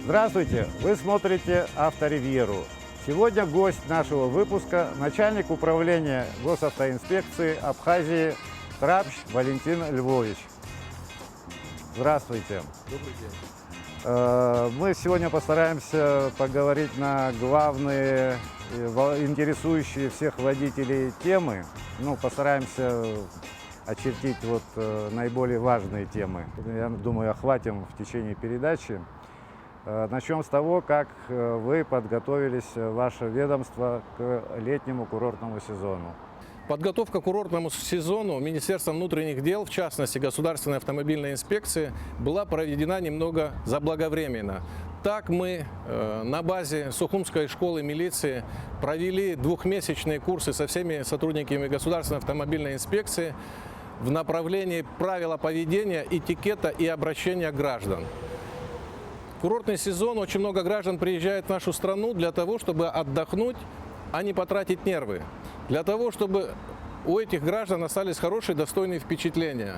Здравствуйте! Вы смотрите Авторивьеру. Сегодня гость нашего выпуска – начальник управления госавтоинспекции Абхазии Трапщ Валентин Львович. Здравствуйте! Добрый день! Мы сегодня постараемся поговорить на главные, интересующие всех водителей темы. Постараемся очертить наиболее важные темы. Я думаю, охватим в течение передачи. Начнем с того, как вы подготовились, ваше ведомство, к летнему курортному сезону. Подготовка к курортному сезону Министерством внутренних дел, в частности Государственной автомобильной инспекции, была проведена немного заблаговременно. Так мы на базе Сухумской школы милиции провели двухмесячные курсы со всеми сотрудниками Государственной автомобильной инспекции в направлении правила поведения, этикета и обращения граждан. Курортный сезон, очень много граждан приезжает в нашу страну для того, чтобы отдохнуть, а не потратить нервы. Для того, чтобы у этих граждан остались хорошие, достойные впечатления.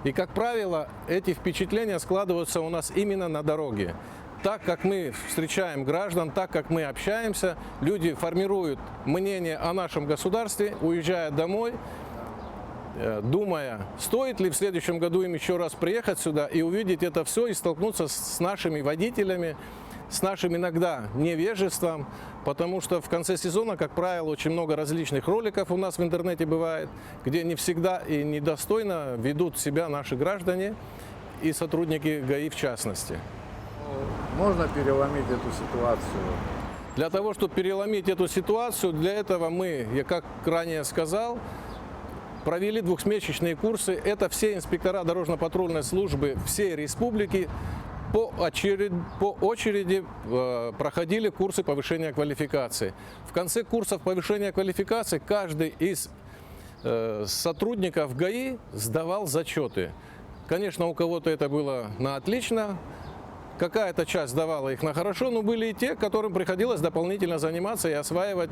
И, как правило, эти впечатления складываются у нас именно на дороге. Так как мы встречаем граждан, так как мы общаемся, люди формируют мнение о нашем государстве, уезжая домой, думая, стоит ли в следующем году им еще раз приехать сюда и увидеть это все, и столкнуться с нашими водителями, с нашим иногда невежеством, потому что в конце сезона, как правило, очень много различных роликов у нас в интернете бывает, где не всегда и недостойно ведут себя наши граждане и сотрудники ГАИ в частности. Можно переломить эту ситуацию? Для того, чтобы переломить эту ситуацию, для этого мы, я как ранее сказал, провели двухмесячные курсы. Это все инспектора дорожно-патрульной службы всей республики по очереди проходили курсы повышения квалификации. В конце курсов повышения квалификации каждый из сотрудников ГАИ сдавал зачеты. Конечно, у кого-то это было на отлично, какая-то часть сдавала их на хорошо, но были и те, которым приходилось дополнительно заниматься и осваивать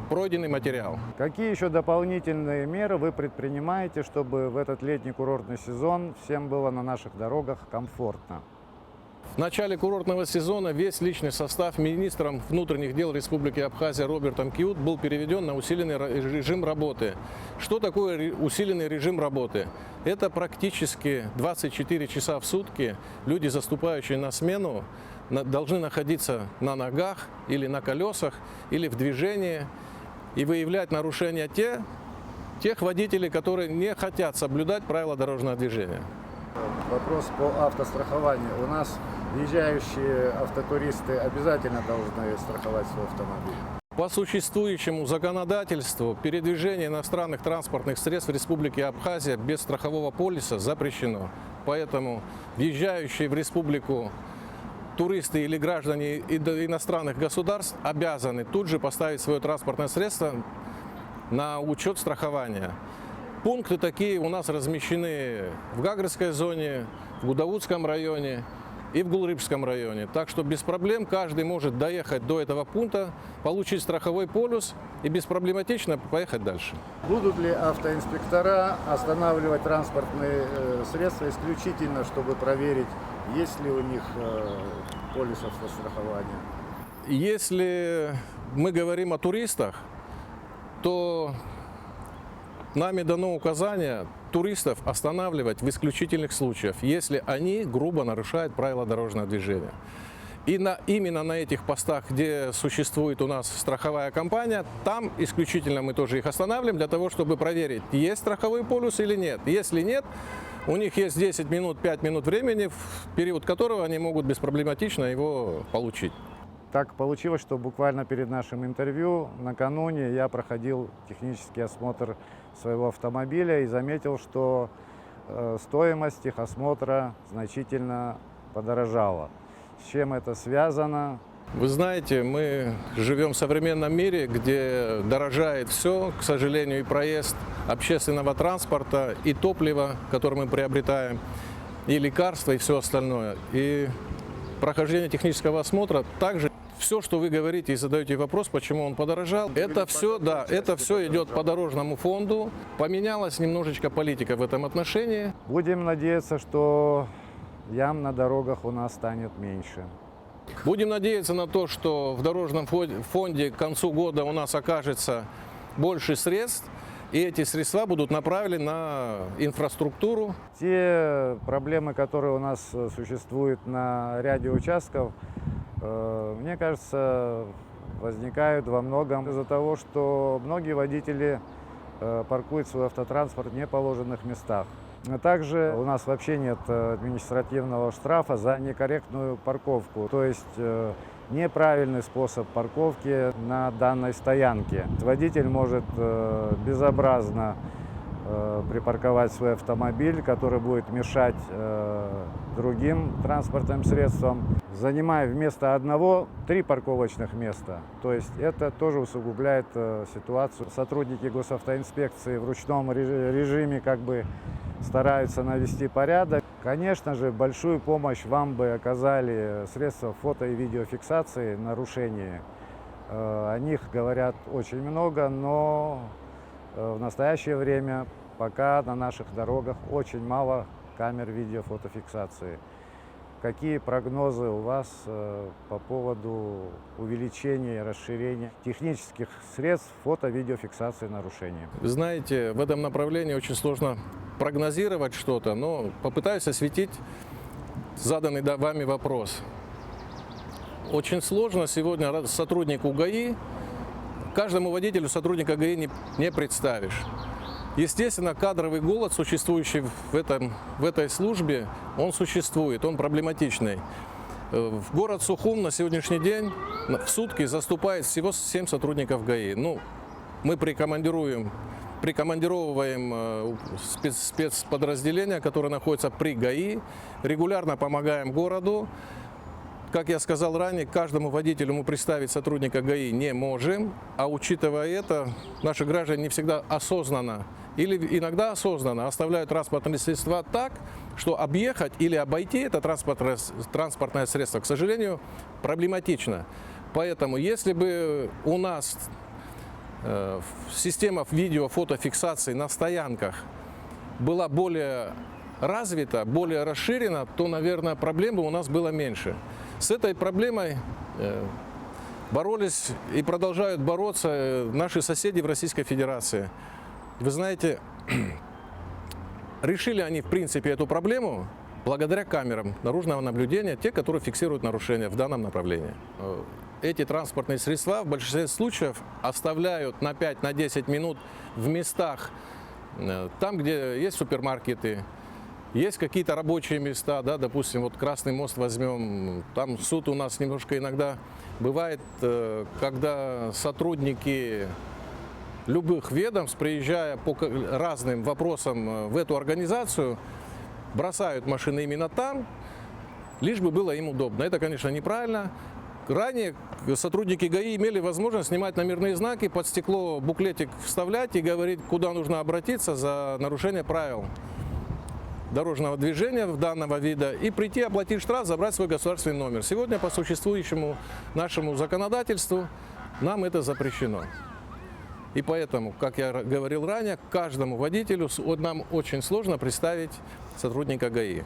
пройденный материал. Какие еще дополнительные меры вы предпринимаете, чтобы в этот летний курортный сезон всем было на наших дорогах комфортно? В начале курортного сезона весь личный состав министром внутренних дел Республики Абхазия Робертом Киут был переведен на усиленный режим работы. Что такое усиленный режим работы? Это практически 24 часа в сутки люди, заступающие на смену, должны находиться на ногах или на колесах, или в движении и выявлять нарушения тех водителей, которые не хотят соблюдать правила дорожного движения. Вопрос по автострахованию. У нас въезжающие автотуристы обязательно должны страховать свой автомобиль. По существующему законодательству передвижение иностранных транспортных средств в Республике Абхазия без страхового полиса запрещено. Поэтому въезжающие в республику туристы или граждане иностранных государств обязаны тут же поставить свое транспортное средство на учет страхования. Пункты такие у нас размещены в Гагрской зоне, в Гудаутском районе и в Гулрыбском районе. Так что без проблем каждый может доехать до этого пункта, получить страховой полис и беспроблематично поехать дальше. Будут ли автоинспектора останавливать транспортные средства исключительно, чтобы проверить, есть ли у них полис автострахования? Если мы говорим о туристах, то нами дано указание туристов останавливать в исключительных случаях, если они грубо нарушают правила дорожного движения. И именно на этих постах, где существует у нас страховая компания, там исключительно мы тоже их останавливаем для того, чтобы проверить, есть страховой полис или нет. Если нет, у них есть 10 минут, 5 минут времени, в период которого они могут беспроблематично его получить. Так получилось, что буквально перед нашим интервью накануне я проходил технический осмотр своего автомобиля и заметил, что стоимость техосмотра значительно подорожала. С чем это связано? Вы знаете, мы живем в современном мире, где дорожает все, к сожалению, и проезд общественного транспорта, и топливо, которое мы приобретаем, и лекарства, и все остальное. И прохождение технического осмотра также. Все, что вы говорите и задаете вопрос, почему он подорожал, это все идет по дорожному фонду. Поменялась немножечко политика в этом отношении. Будем надеяться, что ям на дорогах у нас станет меньше. Будем надеяться на то, что в дорожном фонде к концу года у нас окажется больше средств, и эти средства будут направлены на инфраструктуру. Те проблемы, которые у нас существуют на ряде участков, мне кажется, возникают во многом из-за того, что многие водители паркуют свой автотранспорт в неположенных местах. А также у нас вообще нет административного штрафа за некорректную парковку, то есть неправильный способ парковки на данной стоянке. Водитель может безобразно припарковать свой автомобиль, который будет мешать другим транспортным средствам, занимая вместо одного 3 парковочных места. То есть это тоже усугубляет ситуацию. Сотрудники госавтоинспекции в ручном режиме стараются навести порядок. Конечно же, большую помощь вам бы оказали средства фото- и видеофиксации нарушений. О них говорят очень много, но в настоящее время пока на наших дорогах очень мало камер видеофотофиксации. Какие прогнозы у вас по поводу увеличения и расширения технических средств фото-видеофиксации нарушений? Вы знаете, в этом направлении очень сложно прогнозировать что-то, но попытаюсь осветить заданный вами вопрос. Очень сложно сегодня сотруднику ГАИ, каждому водителю сотрудника ГАИ не представишь. Естественно, кадровый голод, существующий в этой службе, он существует, он проблематичный. В город Сухум на сегодняшний день в сутки заступает всего 7 сотрудников ГАИ. Мы прикомандировываем спецподразделения, которые находятся при ГАИ, регулярно помогаем городу. Как я сказал ранее, каждому водителю мы представить сотрудника ГАИ не можем, а учитывая это, наши граждане не всегда осознанно или иногда осознанно оставляют транспортные средства так, что объехать или обойти это транспортное средство, к сожалению, проблематично. Поэтому, если бы у нас система видео-фотофиксации на стоянках была более развита, более расширена, то, наверное, проблем бы у нас было меньше. С этой проблемой боролись и продолжают бороться наши соседи в Российской Федерации. Вы знаете, решили они, в принципе, эту проблему благодаря камерам наружного наблюдения, те, которые фиксируют нарушения в данном направлении. Эти транспортные средства в большинстве случаев оставляют на 5-10 минут в местах, там, где есть супермаркеты, есть какие-то рабочие места, да, допустим, вот Красный мост возьмем, там суд у нас немножко иногда бывает, когда сотрудники любых ведомств, приезжая по разным вопросам в эту организацию, бросают машины именно там, лишь бы было им удобно. Это, конечно, неправильно. Ранее сотрудники ГАИ имели возможность снимать номерные знаки, под стекло буклетик вставлять и говорить, куда нужно обратиться за нарушение правил дорожного движения данного вида и прийти, оплатить штраф, забрать свой государственный номер. Сегодня по существующему нашему законодательству нам это запрещено. И поэтому, как я говорил ранее, каждому водителю нам очень сложно представить сотрудника ГАИ.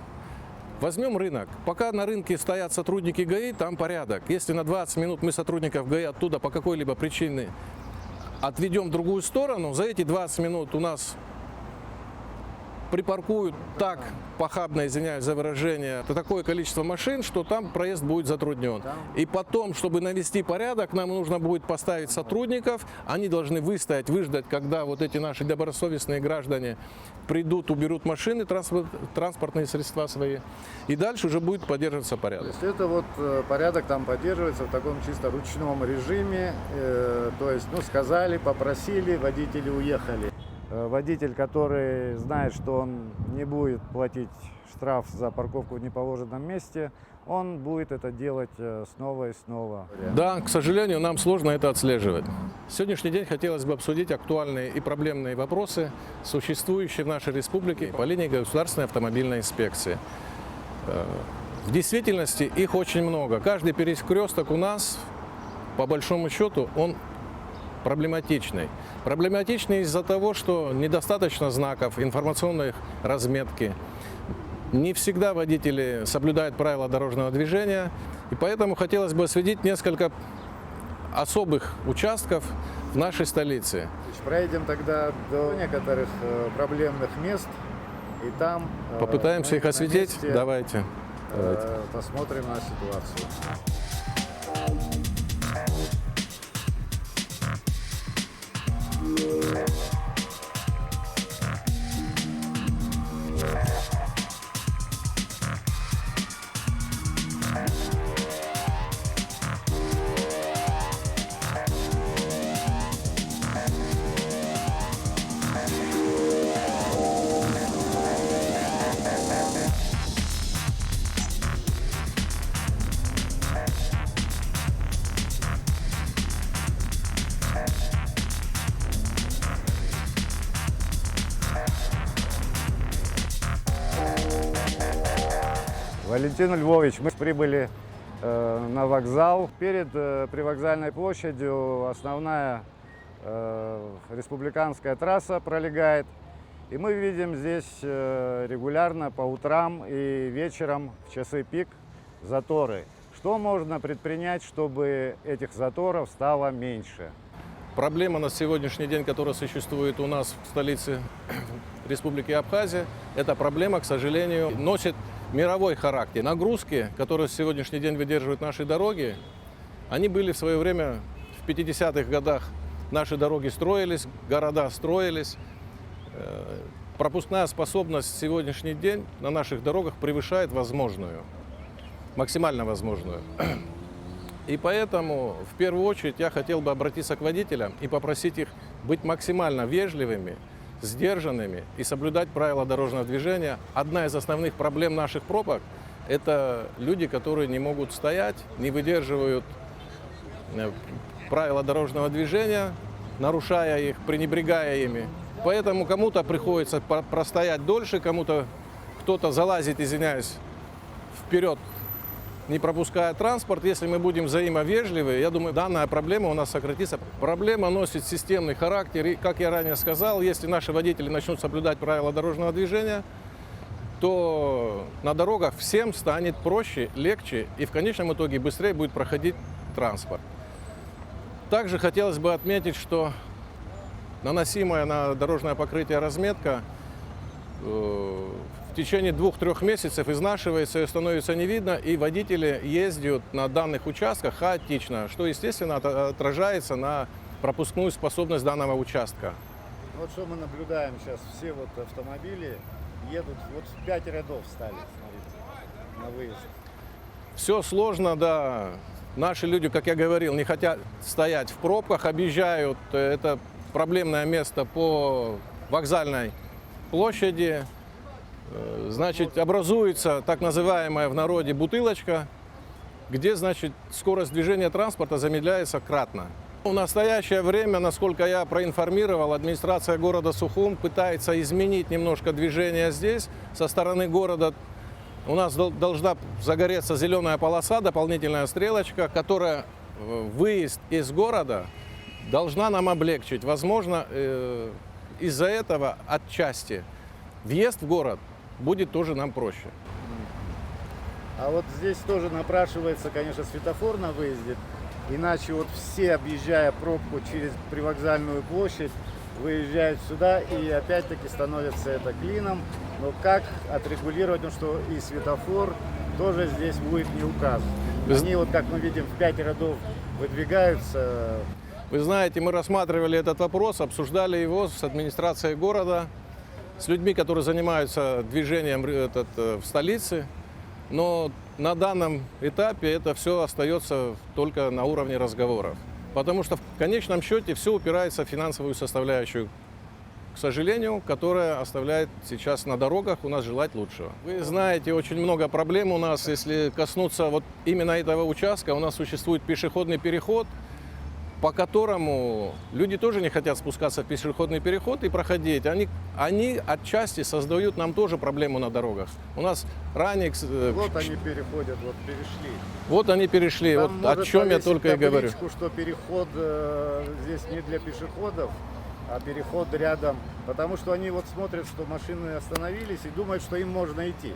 Возьмем рынок. Пока на рынке стоят сотрудники ГАИ, там порядок. Если на 20 минут мы сотрудников ГАИ оттуда по какой-либо причине отведем в другую сторону, за эти 20 минут у нас припаркуют так похабно, извиняюсь за выражение, такое количество машин, что там проезд будет затруднен. И потом, чтобы навести порядок, нам нужно будет поставить сотрудников, они должны выстоять, выждать, когда вот эти наши добросовестные граждане придут, уберут машины, транспортные средства свои, и дальше уже будет поддерживаться порядок. То есть это вот порядок там поддерживается в таком чисто ручном режиме, то есть, сказали, попросили, водители уехали. Водитель, который знает, что он не будет платить штраф за парковку в неположенном месте, он будет это делать снова и снова. Да, к сожалению, нам сложно это отслеживать. Сегодняшний день хотелось бы обсудить актуальные и проблемные вопросы, существующие в нашей республике по линии Государственной автомобильной инспекции. В действительности их очень много. Каждый перекресток у нас, по большому счету, он проблематичный. Проблематичный из-за того, что недостаточно знаков, информационной разметки. Не всегда водители соблюдают правила дорожного движения. И поэтому хотелось бы осветить несколько особых участков в нашей столице. Проедем тогда до некоторых проблемных мест, и там Попытаемся мы их на осветить? месте, Давайте. посмотрим на ситуацию. Валентин Львович, мы прибыли на вокзал. Перед привокзальной площадью основная республиканская трасса пролегает. И мы видим здесь регулярно по утрам и вечером в часы пик заторы. Что можно предпринять, чтобы этих заторов стало меньше? Проблема на сегодняшний день, которая существует у нас в столице Республики Абхазия, эта проблема, к сожалению, носит мировой характер. Нагрузки, которые в сегодняшний день выдерживают наши дороги, они были в свое время, в 50-х годах, наши дороги строились, города строились. Пропускная способность в сегодняшний день на наших дорогах превышает возможную, максимально возможную. И поэтому, в первую очередь, я хотел бы обратиться к водителям и попросить их быть максимально вежливыми, сдержанными и соблюдать правила дорожного движения. Одна из основных проблем наших пробок – это люди, которые не могут стоять, не выдерживают правила дорожного движения, нарушая их, пренебрегая ими. Поэтому кому-то приходится простоять дольше, кому-то кто-то залазит, извиняюсь, вперед, не пропуская транспорт. Если мы будем взаимовежливы, я думаю, данная проблема у нас сократится. Проблема носит системный характер. И, как я ранее сказал, если наши водители начнут соблюдать правила дорожного движения, то на дорогах всем станет проще, легче и в конечном итоге быстрее будет проходить транспорт. Также хотелось бы отметить, что наносимая на дорожное покрытие разметка в течение 2-3 месяцев изнашивается и становится не видно, и водители ездят на данных участках хаотично, что, естественно, отражается на пропускную способность данного участка. Вот что мы наблюдаем сейчас, все вот автомобили едут, вот в 5 рядов стали, смотрите, на выезд. Все сложно, да. Наши люди, как я говорил, не хотят стоять в пробках, объезжают это проблемное место по вокзальной площади. Значит, образуется так называемая в народе бутылочка, где, значит, скорость движения транспорта замедляется кратно. В настоящее время, насколько я проинформировал, администрация города Сухум пытается изменить немножко движение здесь. Со стороны города у нас должна загореться зеленая полоса, дополнительная стрелочка, которая выезд из города должна нам облегчить. Возможно, из-за этого отчасти въезд в город будет тоже нам проще. А вот здесь тоже напрашивается, конечно, светофор на выезде. Иначе вот все, объезжая пробку через привокзальную площадь, выезжают сюда и опять-таки становится это клином. Но как отрегулировать, ну, что и светофор тоже здесь будет не указан. Они, вот как мы видим, в 5 рядов выдвигаются. Вы знаете, мы рассматривали этот вопрос, обсуждали его с администрацией города, с людьми, которые занимаются движением в столице. Но на данном этапе это все остается только на уровне разговоров. Потому что в конечном счете все упирается в финансовую составляющую, к сожалению, которая оставляет сейчас на дорогах у нас желать лучшего. Вы знаете, очень много проблем у нас. Если коснуться вот именно этого участка, у нас существует пешеходный переход, по которому люди тоже не хотят спускаться в пешеходный переход и проходить. Они отчасти создают нам тоже проблему на дорогах. У нас ранее... Вот они переходят, вот перешли. Вот они перешли, Там вот о чем я только и говорю. Что переход здесь не для пешеходов, а переход рядом. Потому что они вот смотрят, что машины остановились и думают, что им можно идти.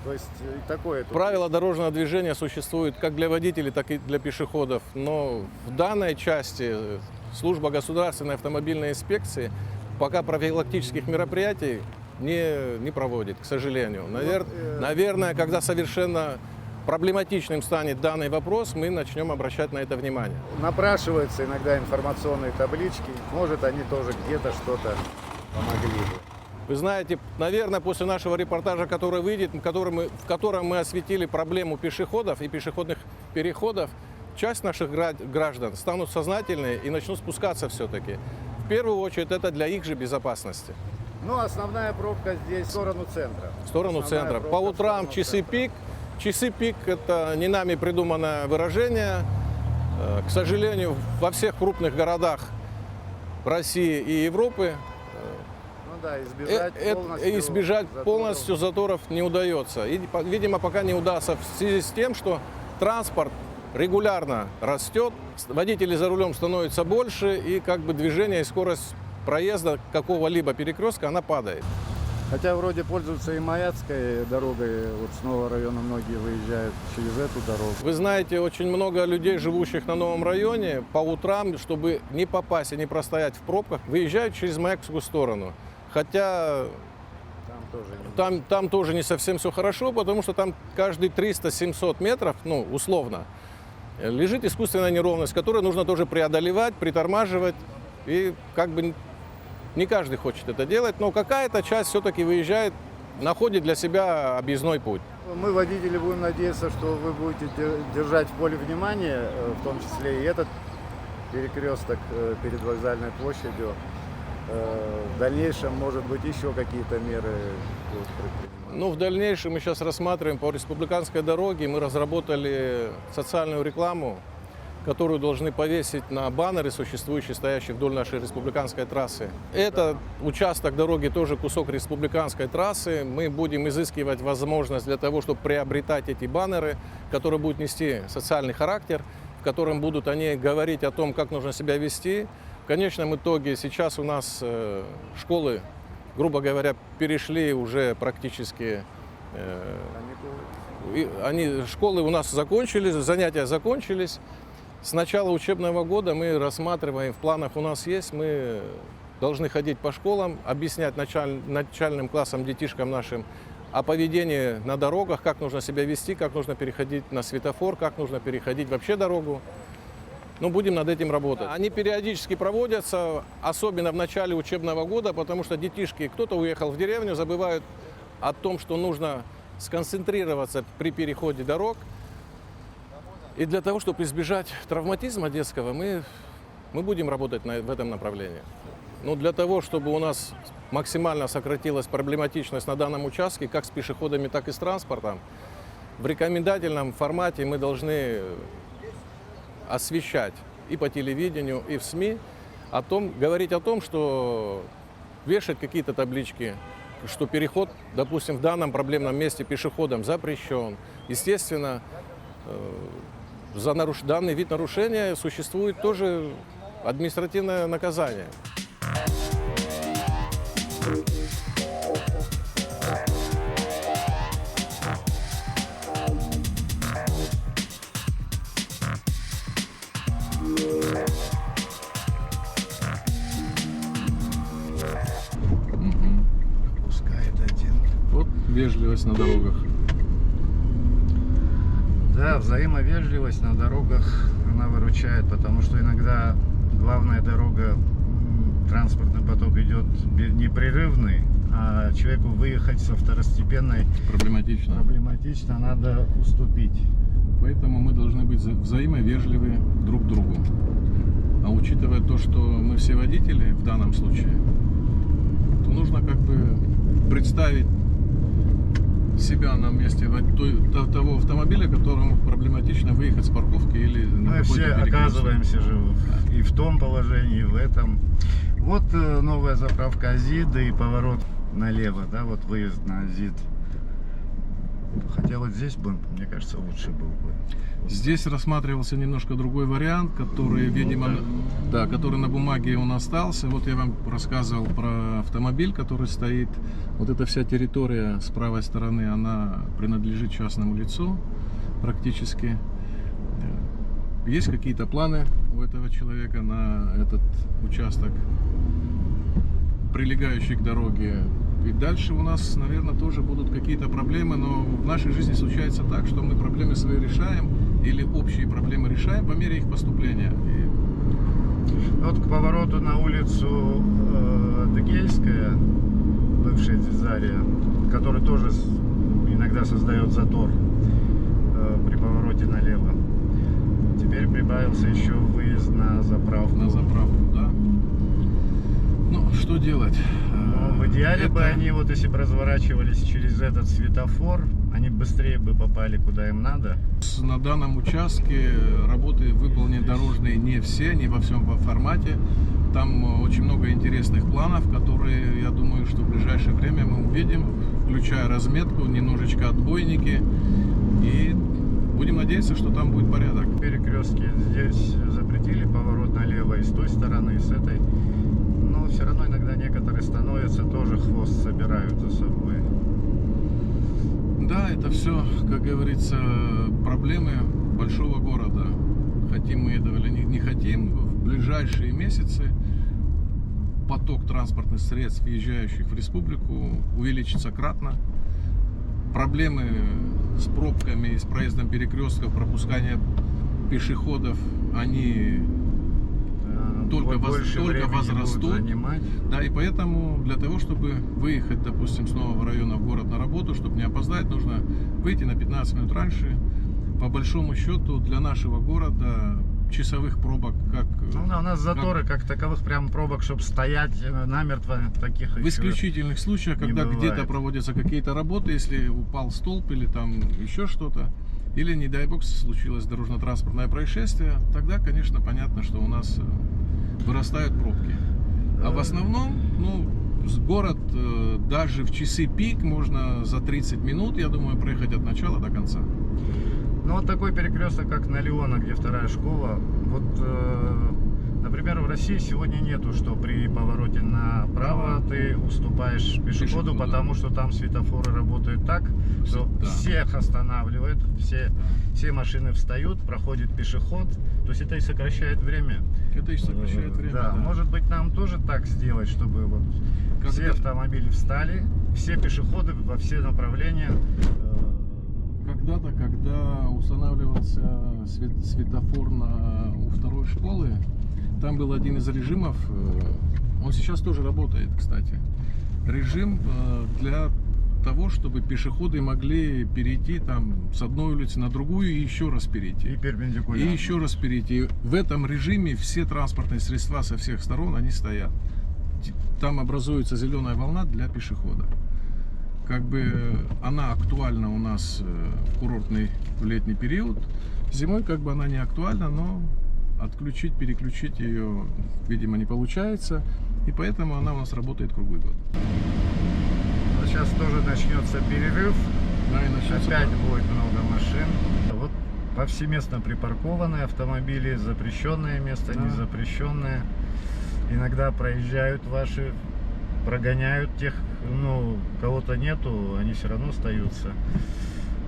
То есть такое тут Правила дорожного движения существуют как для водителей, так и для пешеходов. Но в данной части служба государственной автомобильной инспекции пока профилактических мероприятий не проводит, к сожалению. Наверное, когда совершенно проблематичным станет данный вопрос, мы начнем обращать на это внимание. напрашиваются иногда информационные таблички. Может, они тоже где-то что-то помогли бы. Вы знаете, наверное, после нашего репортажа, который выйдет, в котором мы осветили проблему пешеходов и пешеходных переходов, часть наших граждан станут сознательны и начнут спускаться все-таки. В первую очередь это для их же безопасности. Ну, основная пробка здесь в сторону центра. В сторону Основная центра. пробка По в утрам сторону часы центра. пик. Часы пик – это не нами придуманное выражение. К сожалению, во всех крупных городах России и Европы Ну да, избежать полностью заторов не удается. И, видимо, пока не удастся в связи с тем, что транспорт регулярно растет, водителей за рулем становится больше, и как бы движение и скорость проезда какого-либо перекрестка, она падает. Хотя вроде пользуются и Маяцкой дорогой, вот с нового района многие выезжают через эту дорогу. Вы знаете, очень много людей, живущих на новом районе, по утрам, чтобы не попасть и не простоять в пробках, выезжают через Маяцкую сторону. Хотя там тоже не совсем все хорошо, потому что там каждые 300-700 метров, ну, условно, лежит искусственная неровность, которую нужно тоже преодолевать, притормаживать. И как бы не каждый хочет это делать, но какая-то часть все-таки выезжает, находит для себя объездной путь. Мы, водители, будем надеяться, что вы будете держать в поле внимания, в том числе и этот перекресток перед вокзальной площадью. В дальнейшем, может быть, еще какие-то меры будут предприниматься. Ну, в дальнейшем мы сейчас рассматриваем по республиканской дороге, мы разработали социальную рекламу, которую должны повесить на баннеры, существующие, стоящие вдоль нашей республиканской трассы. Это участок дороги тоже кусок республиканской трассы. Мы будем изыскивать возможность для того, чтобы приобретать эти баннеры, которые будут нести социальный характер, в котором будут они говорить о том, как нужно себя вести. В конечном итоге сейчас у нас школы, грубо говоря, перешли уже практически... Школы у нас закончились, занятия закончились. С начала учебного года мы рассматриваем, в планах у нас есть, мы должны ходить по школам, объяснять начальным классам, детишкам нашим о поведении на дорогах, как нужно себя вести, как нужно переходить на светофор, как нужно переходить вообще дорогу. Ну, будем над этим работать. Они периодически проводятся, особенно в начале учебного года, потому что детишки, кто-то уехал в деревню, забывают о том, что нужно сконцентрироваться при переходе дорог. И для того, чтобы избежать травматизма детского, мы будем работать в этом направлении. Но для того, чтобы у нас максимально сократилась проблематичность на данном участке, как с пешеходами, так и с транспортом, в рекомендательном формате мы должны освещать и по телевидению, и в СМИ, говорить о том, что вешать какие-то таблички, что переход, допустим, в данном проблемном месте пешеходам запрещен. Естественно, за данный вид нарушения существует тоже административное наказание. Пропускает один. Вот вежливость на дорогах. Да, взаимовежливость на дорогах, она выручает, потому что иногда главная дорога, транспортный поток идет непрерывный, а человеку выехать со второстепенной проблематично, надо уступить. Поэтому мы должны быть взаимовежливы друг к другу. А учитывая то, что мы все водители в данном случае, то нужно как бы представить себя на месте того автомобиля, которому проблематично выехать с парковки или на Мы все оказываемся же и в том положении, и в этом. Вот новая заправка Азида и поворот налево, да, вот выезд на Азид. Хотя вот здесь бы, мне кажется, лучше был бы. Здесь рассматривался немножко другой вариант, который, видимо, Да, который на бумаге он остался. Вот я вам рассказывал про автомобиль, который стоит. Вот эта вся территория с правой стороны, она принадлежит частному лицу практически. Есть какие-то планы у этого человека на этот участок, прилегающий к дороге. И дальше у нас, наверное, тоже будут какие-то проблемы, но в нашей жизни случается так, что мы проблемы свои решаем или общие проблемы решаем по мере их поступления. Вот к повороту на улицу Адыгейская, бывшая Дизария, который тоже иногда создает затор при повороте налево. Теперь прибавился еще выезд на заправку. На заправку, да. Ну, что делать? Но в идеале бы они, вот если бы разворачивались через этот светофор, они быстрее бы попали куда им надо. На данном участке работы выполнены дорожные не все, не во всем формате. Там очень много интересных планов, которые, я думаю, что в ближайшее время мы увидим, включая разметку, немножечко отбойники. И будем надеяться, что там будет порядок. Перекрестки здесь запретили поворот налево и с той стороны, и с этой. Но все равно иногда некоторые становятся, тоже хвост собирают за собой. Да, это все, как говорится, проблемы большого города. Хотим мы этого или не хотим, в ближайшие месяцы поток транспортных средств, въезжающих в республику, увеличится кратно. Проблемы с пробками и с проездом перекрестков, пропускание пешеходов, они только возрастут. Да, и поэтому для того, чтобы выехать, допустим, с нового района в город на работу, чтобы не опоздать, нужно выйти на 15 минут раньше. По большому счету для нашего города часовых пробок как... Ну, у нас заторы как таковых прям пробок, чтобы стоять намертво, таких в исключительных случаях, когда где-то проводятся какие-то работы, если упал столб или там еще что-то, или, не дай бог, случилось дорожно-транспортное происшествие, тогда, конечно, понятно, что у нас вырастают пробки. А в основном, ну, город даже в часы пик можно за 30 минут, я думаю, проехать от начала до конца. Ну, вот такой перекресток, как на Леона, где вторая школа. Вот, например, в России сегодня нету, что при повороте направо ты уступаешь пешеходу, потому что там светофоры работают так, что всех останавливают, все машины встают, проходит пешеход. То есть это и сокращает время. Это и сокращает время, да. Может быть, нам тоже так сделать, чтобы вот все автомобили встали, все пешеходы во все направления. Когда-то, когда устанавливался светофор у второй школы, там был один из режимов, он сейчас тоже работает, кстати. Режим для того, чтобы пешеходы могли перейти там с одной улицы на другую и еще раз перейти. И перпендикулярно. И еще раз перейти. В этом режиме все транспортные средства со всех сторон, они стоят. Там образуется зеленая волна для пешехода. Как бы она актуальна у нас в курортный в летний период. Зимой как бы она не актуальна, но отключить, переключить ее, видимо, не получается. И поэтому она у нас работает круглый год. Сейчас тоже начнется перерыв. Да, и начнется опять будет много машин. Вот повсеместно припаркованные автомобили, запрещенное место, незапрещенное. Иногда проезжают ваши, прогоняют тех, ну, кого-то нету, они все равно остаются.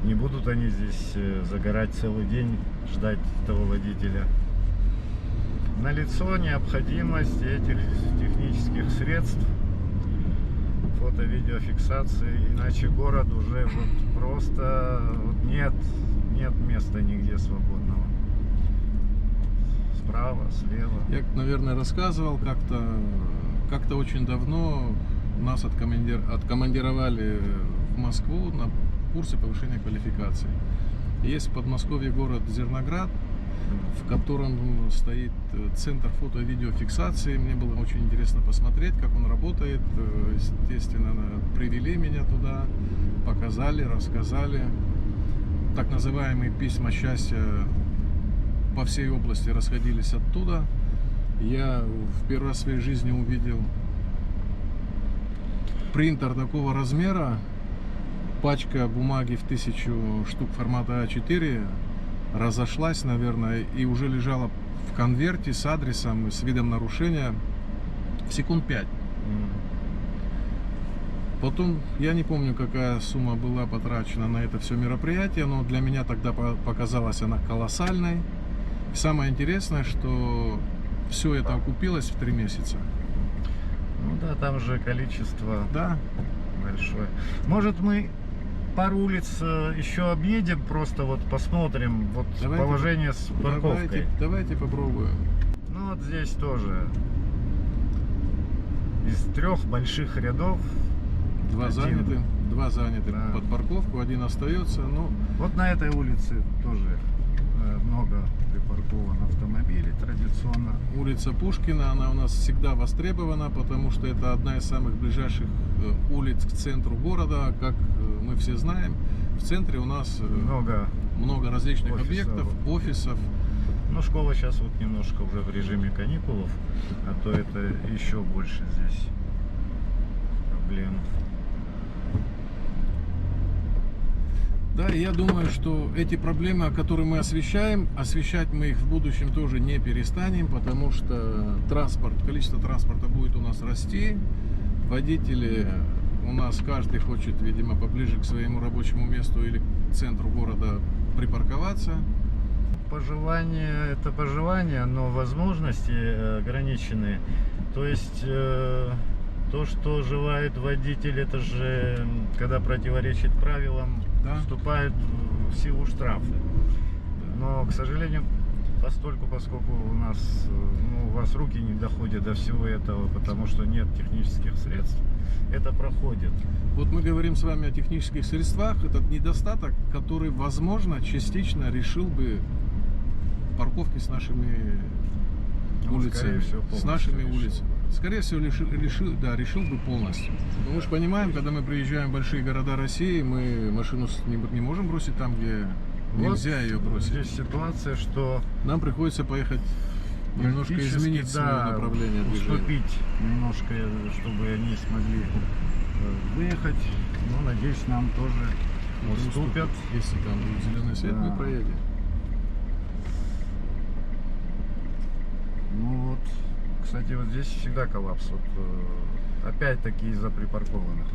Не будут они здесь загорать целый день, ждать этого водителя. Налицо необходимость этих технических средств, фото-видеофиксации, иначе город уже вот просто вот нет места нигде свободного. Справа, слева. Я, наверное, рассказывал как-то очень давно нас откомандировали в Москву на курсы повышения квалификации. Есть в Подмосковье город Зерноград, в котором стоит центр фото- и видеофиксации. Мне было очень интересно посмотреть, как он работает. Естественно, привели меня туда, показали, рассказали. Так называемые письма счастья по всей области расходились оттуда. Я в первый раз в своей жизни увидел принтер такого размера, пачка бумаги в 1000 штук формата А4 разошлась, наверное, и уже лежала в конверте с адресом и с видом нарушения в секунд 5. Потом, я не помню, какая сумма была потрачена на это все мероприятие, но для меня тогда показалась она колоссальной. И самое интересное, что все это окупилось в 3 месяца. Ну да, там же количество Да, большое. Может, мы пару улиц еще объедем, просто вот посмотрим вот Давайте. положение с парковкой. давайте попробуем. Ну вот здесь тоже из 3 больших рядов Два один. заняты Да. под парковку, один остается. Ну, Вот на этой улице тоже много припарковано автомобилей традиционно. улица Пушкина, она у нас всегда востребована, потому что это одна из самых ближайших улиц к центру города. Как мы все знаем, в центре у нас много различных офисов. объектов, офисов. Ну, школа сейчас вот немножко уже в режиме каникулов, а то это еще больше здесь проблем. Да, и я думаю, что эти проблемы, которые мы освещаем, освещать мы их в будущем тоже не перестанем, потому что количество транспорта будет у нас расти. Водители у нас каждый хочет, видимо, поближе к своему рабочему месту или к центру города припарковаться. Пожелание это пожелание, но возможности ограничены. То есть то, что желает водитель, это же когда противоречит правилам, Да. вступают в силу штрафы. Но, к сожалению, поскольку у нас, у вас руки не доходят до всего этого, потому что нет технических средств, это проходит. Вот мы говорим с вами о технических средствах. Этот недостаток, который, возможно, частично решил бы парковки с нашими улицами. Скорее всего, С полностью нашими решил. улицами. Скорее всего, решил бы полностью. Но мы же понимаем, когда мы приезжаем в большие города России, мы машину не можем бросить там, где нельзя ее бросить. Здесь ситуация, что Нам приходится поехать немножко практически, изменить свое да, направление движения. уступить немножко, чтобы они смогли выехать. Ну, надеюсь, нам тоже уступят. Если там будет зеленый свет, Да. мы проедем. Ну вот, кстати, вот здесь всегда коллапс. Вот, опять-таки из-за припаркованных.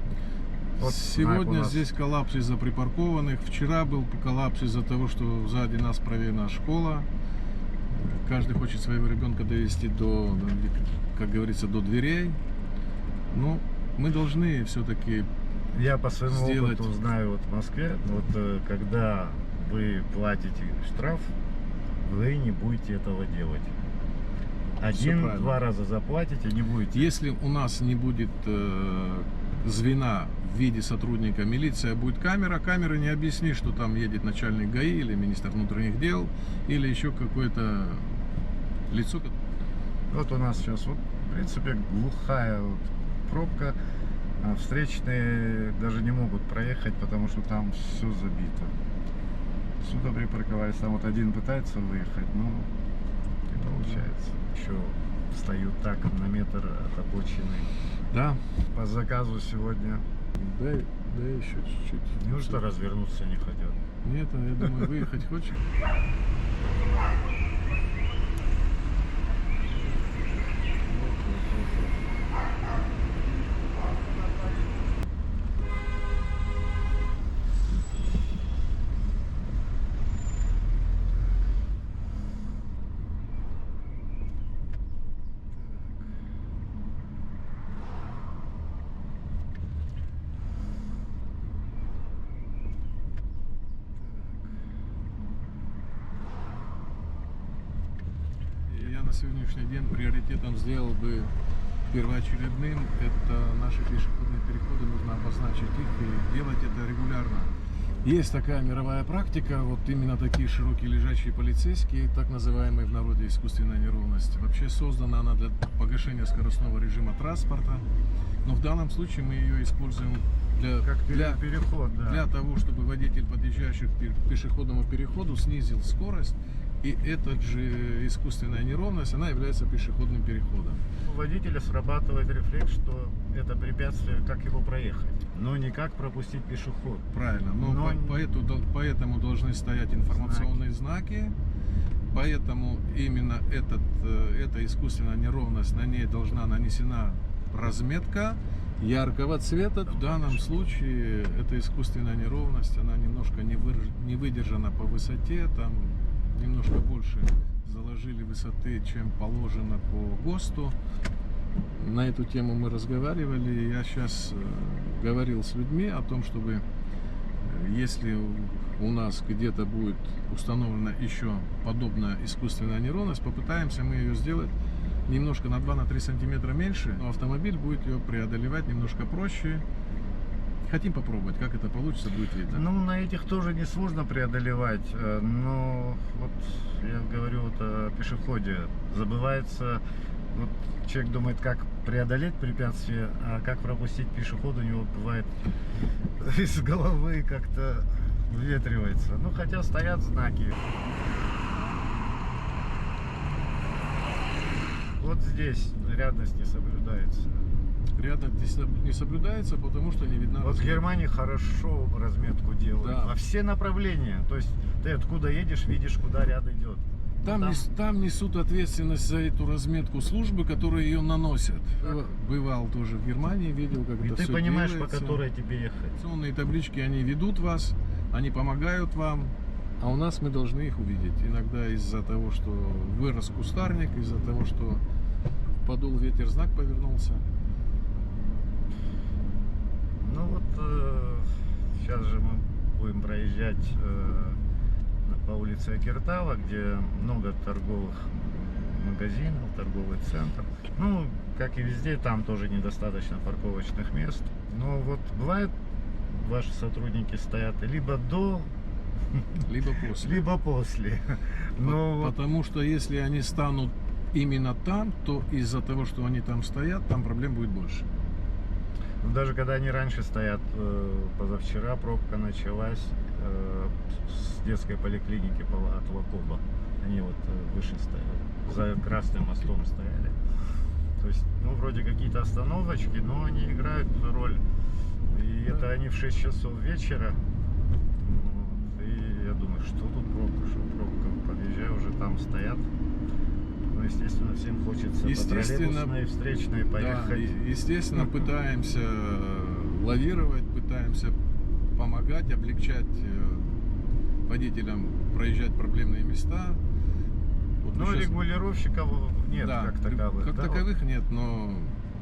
Вот знак у Сегодня нас. здесь коллапс из-за припаркованных. Вчера был коллапс из-за того, что сзади нас правее наша школа. Каждый хочет своего ребенка довести как говорится, до дверей. Но мы должны все-таки Я по своему сделать. опыту знаю вот в Москве, вот когда вы платите штраф, вы не будете этого делать. правильно. 1-2 раза заплатите, не будете. Если у нас не будет звена в виде сотрудника милиции, а будет камера, камеры не объяснишь, что там едет начальник ГАИ или министр внутренних дел, или еще какое-то лицо. Вот у нас сейчас, вот, в принципе, глухая вот пробка. А встречные даже не могут проехать, потому что там все забито. Сюда припарковались, там вот один пытается выехать, но не получается. Еще встают так на метр от обочины. Да, По заказу сегодня. дай еще чуть-чуть. Неужто развернуться не хотят? Нет, я думаю, выехать хочешь? Я на сегодняшний день приоритетом сделал бы первоочередным, это наши пешеходные переходы, нужно обозначить их и делать это регулярно. Есть такая мировая практика, вот именно такие широкие лежачие полицейские, так называемые в народе искусственная неровность. Вообще создана она для погашения скоростного режима транспорта, но в данном случае мы ее используем Как переход, да. для того, чтобы водитель, подъезжающий к пешеходному переходу, снизил скорость. И эта же искусственная неровность, она является пешеходным переходом. У водителя срабатывает рефлекс, что это препятствие, как его проехать, но не как пропустить пешеход. Правильно. Но Но поэтому должны стоять информационные знаки. поэтому именно эта искусственная неровность, на ней должна нанесена разметка яркого цвета. В данном случае эта искусственная неровность, она немножко не выдержана по высоте, там немножко больше заложили высоты, чем положено по ГОСТу. На эту тему мы разговаривали. Я сейчас говорил с людьми о том, чтобы, если у нас где-то будет установлена еще подобная искусственная неровность, попытаемся мы ее сделать немножко на 2-3 сантиметра меньше, но автомобиль будет ее преодолевать немножко проще. Хотим попробовать, как это получится, будет видно. Ну, на этих тоже несложно преодолевать, но вот я говорю вот о пешеходе. Забывается, вот человек думает, как преодолеть препятствие, а как пропустить пешехода, у него бывает из головы как-то выветривается. Ну, хотя стоят знаки. Вот здесь рядность не соблюдается. Рядность не соблюдается, потому что не видна Вот в разметка. Германии хорошо разметку делают. Да. Во все направления. То есть ты откуда едешь, видишь, куда ряд идет. Там несут ответственность за эту разметку службы, которые ее наносят. Так. Бывал тоже в Германии, видел, как И это ты все понимаешь, делается. по которой тебе ехать. Информационные таблички, они ведут вас, они помогают вам, а у нас мы должны их увидеть. Иногда из-за того, что вырос кустарник, из-за того, что подул ветер, знак повернулся. Ну вот сейчас же мы будем проезжать по улице Акертава, где много торговых магазинов, торговый центр. Ну, как и везде, там тоже недостаточно парковочных мест. Но вот бывает, ваши сотрудники стоят либо до, Либо после. либо после. Но вот Потому что если они станут именно там, то из-за того, что они там стоят, там проблем будет больше. даже когда они раньше стоят, позавчера пробка началась с детской поликлиники от Лакоба. Они вот выше стояли, за Красным мостом стояли. То есть, ну, вроде какие-то остановочки, но они играют роль. И Да. это они в 6 часов вечера. Вот. И я думаю, что тут пробка, что пробка. Подъезжаю, уже там стоят. Ну, естественно, всем хочется по троллейбусной, встречной Да, поехать. естественно, пытаемся лавировать, пытаемся помогать, облегчать водителям проезжать проблемные места. Вот Но мы щас- регулировщиков нет Да, как таковых. как да, таковых нет, но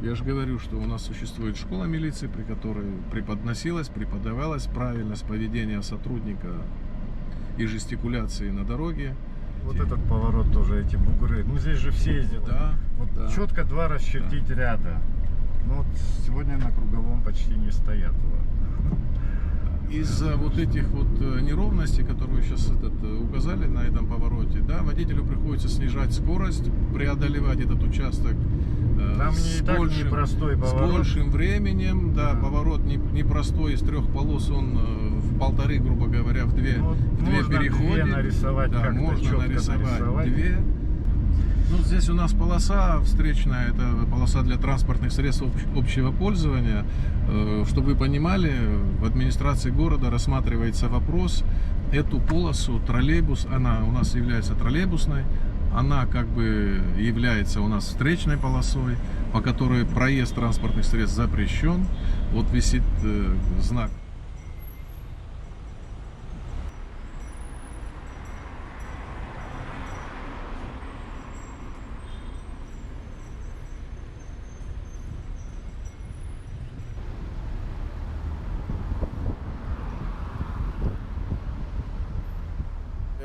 я же говорю, что у нас существует школа милиции, при которой преподавалась правильность поведения сотрудника и жестикуляции на дороге. Вот этот поворот тоже, эти бугры. Ну здесь же все ездят. Да, Вот да. четко два расчертить ряда. Но вот сегодня на круговом почти не стоят. Из-за вот этих вот неровностей, которые вы сейчас указали на этом повороте, да, водителю приходится снижать скорость, преодолевать этот участок Там с не так непростой с поворот. большим временем, да, Да. поворот непростой, из 3 полос он в 1,5, грубо говоря, в 2, Ну, в 2 можно переходит. две нарисовать, Да, как-то можно четко нарисовать 2. Ну, здесь у нас полоса встречная, это полоса для транспортных средств общего пользования. Чтобы вы понимали, в администрации города рассматривается вопрос, эту полосу троллейбус, она у нас является троллейбусной, она как бы является у нас встречной полосой, по которой проезд транспортных средств запрещен. Вот висит знак.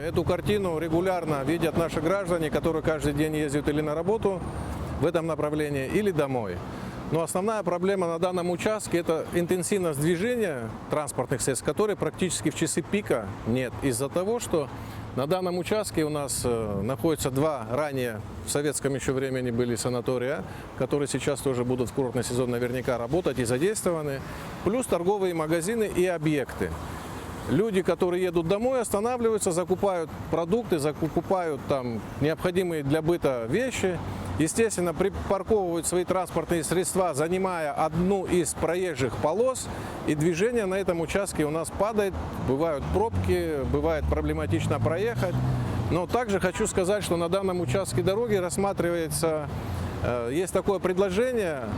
Эту картину регулярно видят наши граждане, которые каждый день ездят или на работу в этом направлении, или домой. Но основная проблема на данном участке – это интенсивность движения транспортных средств, которой практически в часы пика нет. Из-за того, что на данном участке у нас находятся 2 ранее в советском еще времени были санатория, которые сейчас тоже будут в курортный сезон наверняка работать и задействованы, плюс торговые магазины и объекты. Люди, которые едут домой, останавливаются, закупают продукты, закупают там необходимые для быта вещи. Естественно, припарковывают свои транспортные средства, занимая одну из проезжих полос. И движение на этом участке у нас падает. Бывают пробки, бывает проблематично проехать. Но также хочу сказать, что на данном участке дороги рассматривается, есть такое предложение,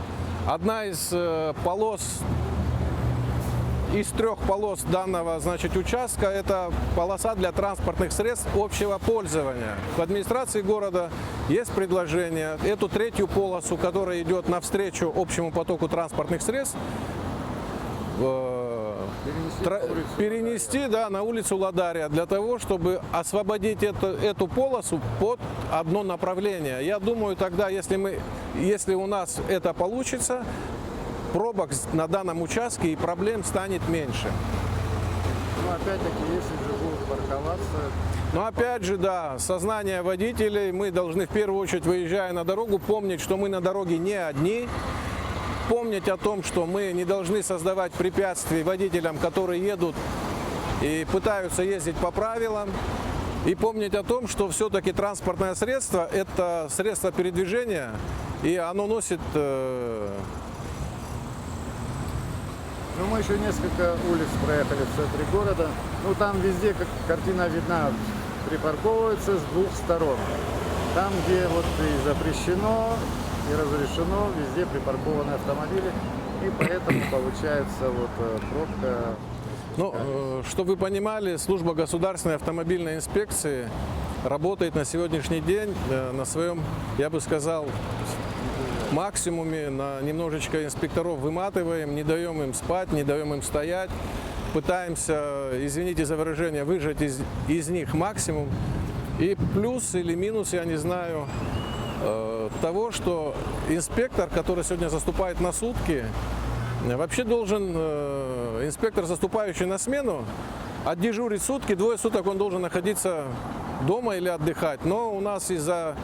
одна из полос, из 3 полос данного, значит, участка, это полоса для транспортных средств общего пользования. В администрации города есть предложение эту 3-ю полосу, которая идет навстречу общему потоку транспортных средств, перенести, да, на улицу Ладария, для того, чтобы освободить эту полосу под одно направление. Я думаю, тогда, если у нас это получится, пробок на данном участке и проблем станет меньше. Ну, опять-таки, если же будут парковаться, Но опять же, да, сознание водителей, мы должны в первую очередь, выезжая на дорогу, помнить, что мы на дороге не одни, помнить о том, что мы не должны создавать препятствий водителям, которые едут и пытаются ездить по правилам, и помнить о том, что все-таки транспортное средство – это средство передвижения, и оно носит… ну, мы еще несколько улиц проехали в центре города. Ну, там везде, как картина видна, припарковываются с 2 сторон. Там, где вот и запрещено, и разрешено, везде припаркованы автомобили. И поэтому получается вот пробка. Ну, чтобы вы понимали, служба государственной автомобильной инспекции работает на сегодняшний день на своем, я бы сказал, максимуме, немножечко инспекторов выматываем, не даем им спать, не даем им стоять, пытаемся, извините за выражение, выжать из них максимум. И плюс или минус, я не знаю, того, что инспектор, который сегодня заступает на сутки, вообще должен, инспектор, заступающий на смену, отдежурить сутки, 2 суток он должен находиться дома или отдыхать. Но у нас из-за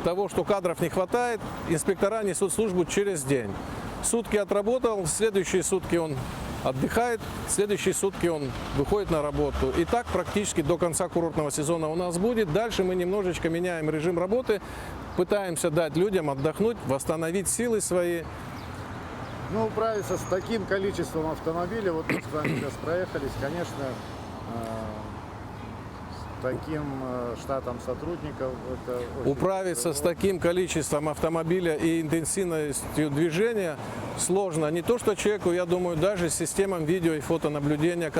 того, что кадров не хватает, инспектора несут службу через день. Сутки отработал, следующие сутки он отдыхает, следующие сутки он выходит на работу. И так практически до конца курортного сезона у нас будет. Дальше мы немножечко меняем режим работы, пытаемся дать людям отдохнуть, восстановить силы свои. Ну, управиться с таким количеством автомобилей, вот мы с вами сейчас проехались, конечно, таким штатом сотрудников это очень Управиться с таким количеством автомобиля и интенсивностью движения сложно. Не то что человеку, я думаю, даже с системам видео и фотонаблюдения,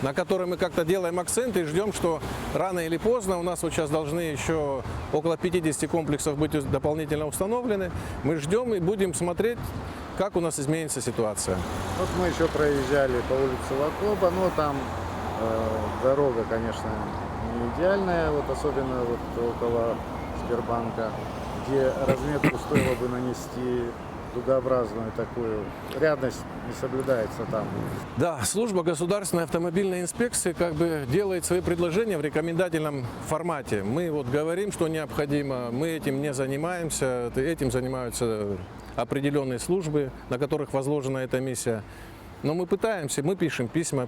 на которые мы как-то делаем акцент и ждем, что рано или поздно, у нас вот сейчас должны еще около 50 комплексов быть дополнительно установлены, мы ждем и будем смотреть, как у нас изменится ситуация. Вот мы еще проезжали по улице Лакоба, но там дорога, конечно, не идеальная, вот особенно вот около Сбербанка, где разметку стоило бы нанести дугообразную такую. Рядность не соблюдается там. Да, служба государственной автомобильной инспекции как бы делает свои предложения в рекомендательном формате. Мы вот говорим, что необходимо, мы этим не занимаемся, этим занимаются определенные службы, на которых возложена эта миссия. Но мы пытаемся, мы пишем письма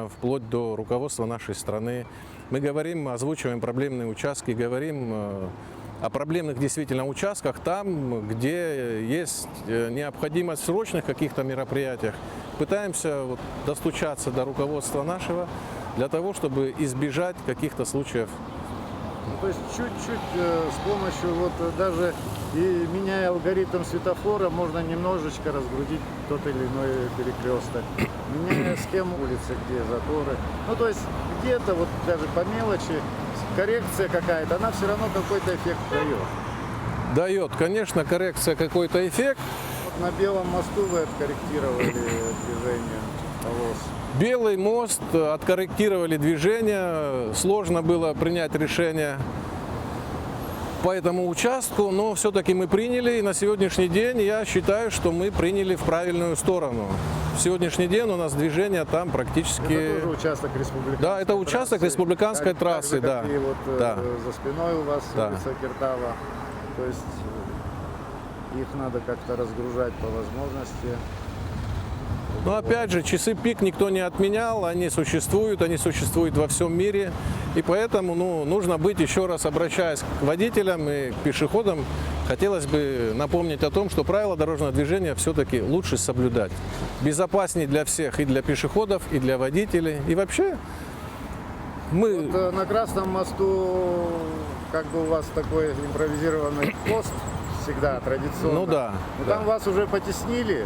вплоть до руководства нашей страны. Мы говорим, озвучиваем проблемные участки, говорим о проблемных действительно участках, там, где есть необходимость в срочных каких-то мероприятиях. Пытаемся достучаться до руководства нашего для того, чтобы избежать каких-то случаев. Ну, то есть чуть-чуть с помощью, вот даже и меняя алгоритм светофора, можно немножечко разгрузить тот или иной перекресток. Меняя схему улицы, где заторы. Ну, то есть где-то вот даже по мелочи коррекция какая-то, она все равно какой-то эффект дает. Дает, конечно, коррекция какой-то эффект. Вот на Белом мосту вы откорректировали движение полос. Белый мост, откорректировали движение, сложно было принять решение по этому участку, но все-таки мы приняли, и на сегодняшний день я считаю, что мы приняли в правильную сторону. В сегодняшний день у нас движение там практически… Это тоже участок республиканской Да, это участок трассы, республиканской трассы, да. И вот Да. За спиной у вас Да. улица Киртава. То есть их надо как-то разгружать по возможности. Но опять же, часы пик никто не отменял, они существуют во всем мире. И поэтому нужно быть, еще раз обращаясь к водителям и к пешеходам, хотелось бы напомнить о том, что правила дорожного движения все-таки лучше соблюдать. Безопаснее для всех, и для пешеходов, и для водителей. И вообще Мы, Вот, на Красном мосту как бы у вас такой импровизированный пост всегда традиционно. ну да, Но да. там вас уже потеснили.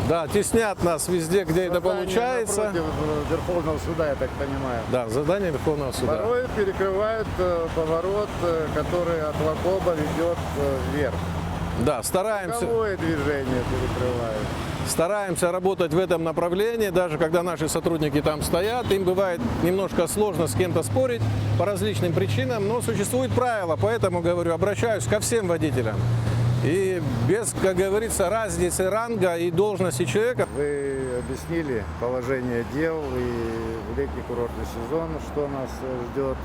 Да, теснят нас везде, где это Здание получается. напротив Верховного суда, я так понимаю. Да, задание Верховного суда. Порой перекрывают поворот, который от Лакоба ведет вверх. Да, стараемся. Каковое движение перекрывают? Стараемся работать в этом направлении, даже когда наши сотрудники там стоят. Им бывает немножко сложно с кем-то спорить по различным причинам, но существует правило, поэтому, говорю, обращаюсь ко всем водителям. И без, как говорится, разницы ранга и должности человека. Вы объяснили положение дел и летний курортный сезон, что нас ждет.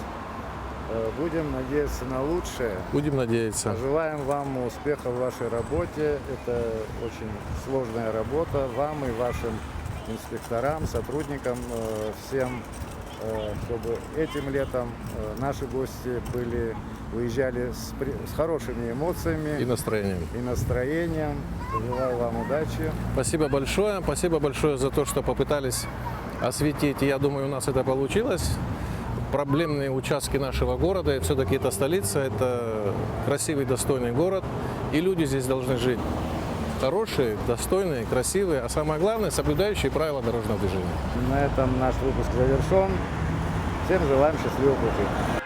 Будем надеяться на лучшее. Будем надеяться. Желаем вам успеха в вашей работе. Это очень сложная работа. Вам и вашим инспекторам, сотрудникам, всем, чтобы этим летом наши гости уезжали с хорошими эмоциями И настроением. и настроением. Желаю вам удачи. Спасибо большое за то, что попытались осветить. Я думаю, у нас это получилось. Проблемные участки нашего города, все-таки это столица, это красивый, достойный город, и люди здесь должны жить хорошие, достойные, красивые, а самое главное, соблюдающие правила дорожного движения. На этом наш выпуск завершен. Всем желаем счастливого пути.